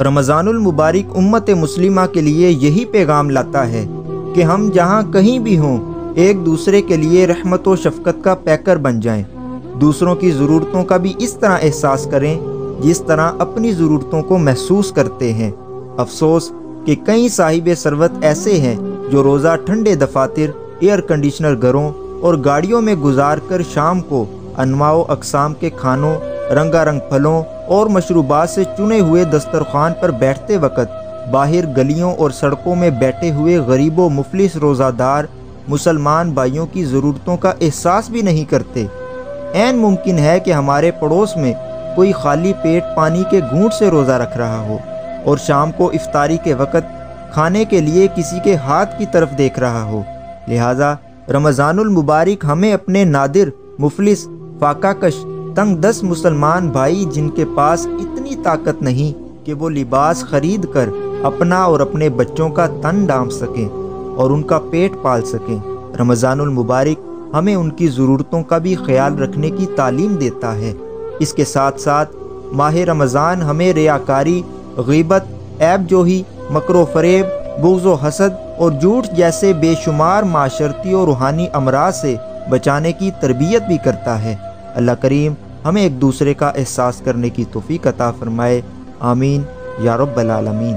رمضان المبارک امت مسلمہ کے لیے یہی پیغام لاتا ہے کہ ہم جہاں کہیں بھی ہوں ایک دوسرے کے لیے رحمت و شفقت کا پیکر بن جائیں، دوسروں کی ضرورتوں کا بھی اس طرح احساس کریں جس طرح اپنی ضرورتوں کو محسوس کرتے ہیں۔ افسوس کہ کئی صاحب ثروت ایسے ہیں جو روزہ ٹھنڈے دفاتر، ایئر کنڈیشنر گھروں اور گاڑیوں میں گزار کر شام کو انواع و اقسام کے کھانوں، رنگا رنگ پھلوں اور مشروبات سے چنے ہوئے دسترخوان پر بیٹھتے وقت باہر گلیوں اور سڑکوں میں بیٹھے ہوئے غریب و مفلس روزہ دار مسلمان بھائیوں کی ضرورتوں کا احساس بھی نہیں کرتے۔ عین ممکن ہے کہ ہمارے پڑوس میں کوئی خالی پیٹ پانی کے گھونٹ سے روزہ رکھ رہا ہو اور شام کو افطاری کے وقت کھانے کے لیے کسی کے ہاتھ کی طرف دیکھ رہا ہو۔ لہٰذا رمضان المبارک ہمیں اپنے نادر، مفلس، فاقہ کش، تنگ دست مسلمان بھائی جن کے پاس اتنی طاقت نہیں کہ وہ لباس خرید کر اپنا اور اپنے بچوں کا تن ڈھانپ سکیں اور ان کا پیٹ پال سکیں، رمضان المبارک ہمیں ان کی ضرورتوں کا بھی خیال رکھنے کی تعلیم دیتا ہے۔ اس کے ساتھ ساتھ ماہ رمضان ہمیں ریاکاری، غیبت، عیب جوہی، مکر و فریب، بغض و حسد اور جھوٹ جیسے بے شمار معاشرتی اور روحانی امراض سے بچانے کی تربیت بھی کرتا ہے۔ اللہ کریم ہمیں ایک دوسرے کا احساس کرنے کی توفیق عطا فرمائے، آمین یا رب العالمین۔